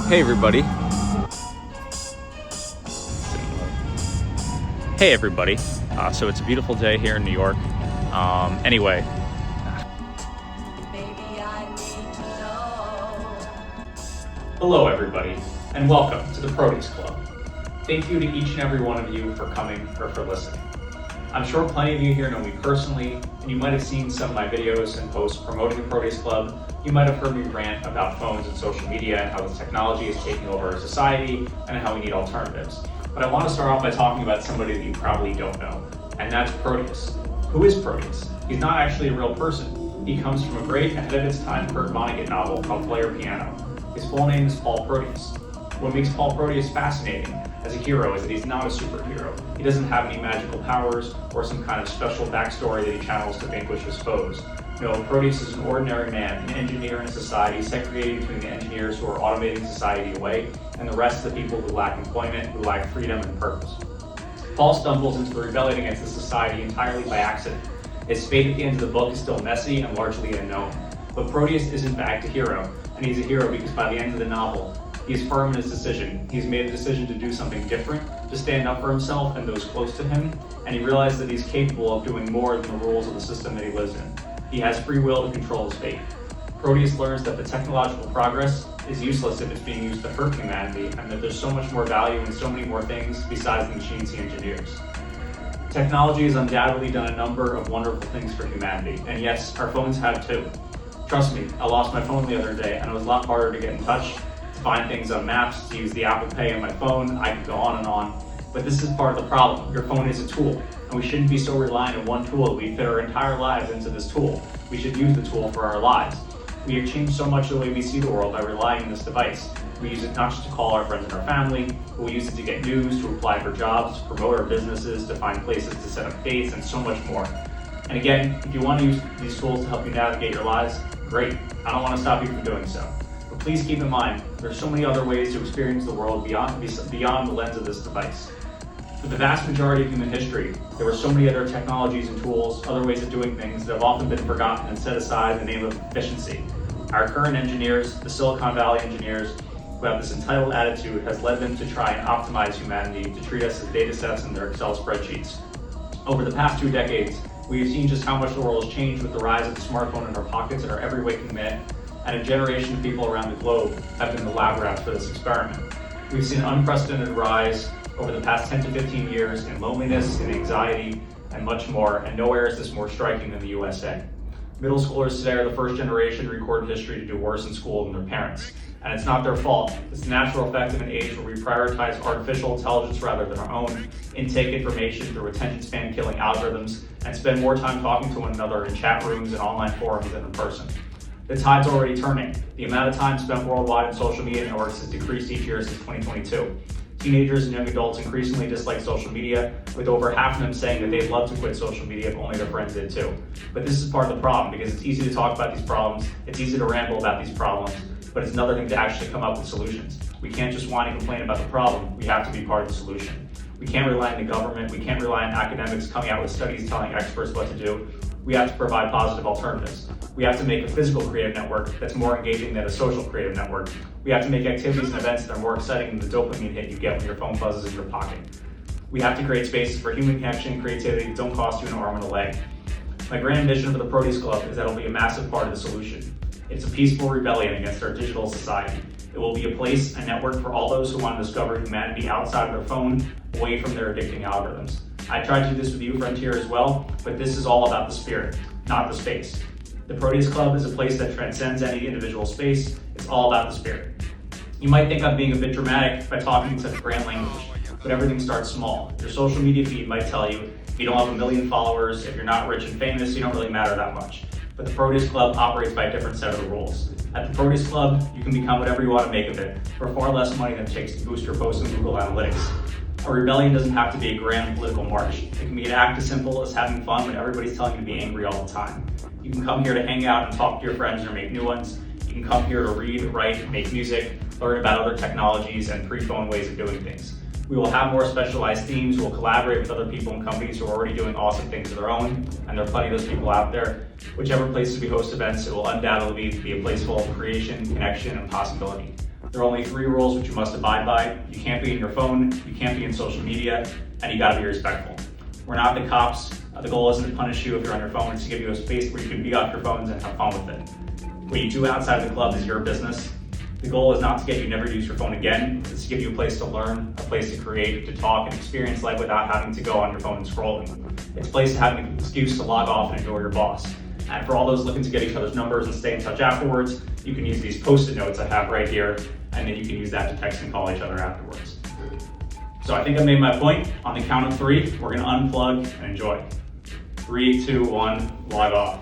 Hey everybody. Hey everybody. So it's a beautiful day here in New York. Anyway. Hello everybody, and welcome to the Proteus Club. Thank you to each and every one of you for coming or for listening. I'm sure plenty of you here know me personally, and you might have seen some of my videos and posts promoting the Proteus Club. You might have heard me rant about phones and social media and how this technology is taking over our society and how we need alternatives. But I want to start off by talking about somebody that you probably don't know, and that's Proteus. Who is Proteus? He's not actually a real person. He comes from a great, ahead of its time Kurt Vonnegut novel called Player Piano. His full name is Paul Proteus. What makes Paul Proteus fascinating as a hero is that he's not a superhero. He doesn't have any magical powers or some kind of special backstory that he channels to vanquish his foes. No, Proteus is an ordinary man, an engineer in a society segregated between the engineers who are automating society away and the rest of the people who lack employment, who lack freedom and purpose. Paul stumbles into the rebellion against the society entirely by accident. His fate at the end of the book is still messy and largely unknown. But Proteus is in fact a hero, and he's a hero because by the end of the novel, he's firm in his decision. He's made a decision to do something different, to stand up for himself and those close to him, and he realized that he's capable of doing more than the rules of the system that he lives in. He has free will to control his fate. Proteus learns that the technological progress is useless if it's being used to hurt humanity, and that there's so much more value in so many more things besides the machines he engineers. Technology has undoubtedly done a number of wonderful things for humanity, and yes, our phones have too. Trust me, I lost my phone the other day, and it was a lot harder to get in touch, to find things on maps, to use the Apple Pay on my phone. I could go on and on. But this is part of the problem. Your phone is a tool, and we shouldn't be so reliant on one tool that we fit our entire lives into this tool. We should use the tool for our lives. We have changed so much the way we see the world by relying on this device. We use it not just to call our friends and our family, but we use it to get news, to apply for jobs, to promote our businesses, to find places to set up dates, and so much more. And again, if you want to use these tools to help you navigate your lives, great. I don't want to stop you from doing so. But please keep in mind, there's so many other ways to experience the world beyond the lens of this device. For the vast majority of human history, there were so many other technologies and tools, other ways of doing things that have often been forgotten and set aside in the name of efficiency. Our current engineers, the Silicon Valley engineers, who have this entitled attitude, has led them to try and optimize humanity, to treat us as data sets in their Excel spreadsheets. Over the past 2 decades, we have seen just how much the world has changed with the rise of the smartphone in our pockets at our every waking minute, and a generation of people around the globe have been the lab rats for this experiment. We've seen an unprecedented rise over the past 10 to 15 years in loneliness, in anxiety, and much more, and nowhere is this more striking than the USA. Middle schoolers today are the first generation in recorded history to do worse in school than their parents. And it's not their fault. It's the natural effect of an age where we prioritize artificial intelligence rather than our own, intake information through attention span killing algorithms, and spend more time talking to one another in chat rooms and online forums than in person. The tide's already turning. The amount of time spent worldwide in social media networks has decreased each year since 2022. Teenagers and young adults increasingly dislike social media, with over half of them saying that they'd love to quit social media if only their friends did too. But this is part of the problem, because it's easy to talk about these problems, it's easy to ramble about these problems, but it's another thing to actually come up with solutions. We can't just whine and complain about the problem, we have to be part of the solution. We can't rely on the government, we can't rely on academics coming out with studies telling experts what to do. We have to provide positive alternatives. We have to make a physical creative network that's more engaging than a social creative network. We have to make activities and events that are more exciting than the dopamine hit you get when your phone buzzes in your pocket. We have to create spaces for human connection and creativity that don't cost you an arm and a leg. My grand vision for the Proteus Club is that it'll be a massive part of the solution. It's a peaceful rebellion against our digital society. It will be a place, a network for all those who want to discover humanity outside of their phone, away from their addicting algorithms. I tried to do this with you, Frontier, as well, but this is all about the spirit, not the space. The Proteus Club is a place that transcends any individual space. It's all about the spirit. You might think I'm being a bit dramatic by talking in such grand language, but everything starts small. Your social media feed might tell you if you don't have 1 million followers, if you're not rich and famous, you don't really matter that much. But the Proteus Club operates by a different set of rules. At the Proteus Club, you can become whatever you want to make of it for far less money than it takes to boost your posts in Google Analytics. A rebellion doesn't have to be a grand political march. It can be an act as simple as having fun when everybody's telling you to be angry all the time. You can come here to hang out and talk to your friends or make new ones. You can come here to read, write, make music, learn about other technologies and pre-phone ways of doing things. We will have more specialized themes. We'll collaborate with other people and companies who are already doing awesome things of their own, and there are plenty of those people out there. Whichever places we host events, it will undoubtedly be a place full of creation, connection, and possibility. There are only 3 rules which you must abide by. You can't be in your phone, you can't be in social media, and you gotta be respectful. We're not the cops. The goal isn't to punish you if you're on your phone, it's to give you a space where you can be off your phones and have fun with it. What you do outside of the club is your business. The goal is not to get you never to use your phone again, it's to give you a place to learn, a place to create, to talk, and experience life without having to go on your phone and scrolling. It's a place to have an excuse to log off and enjoy your boss. And for all those looking to get each other's numbers and stay in touch afterwards, you can use these post-it notes I have right here, and then you can use that to text and call each other afterwards. So I think I made my point. On the count of 3, we're gonna unplug and enjoy. 3, 2, 1, log off.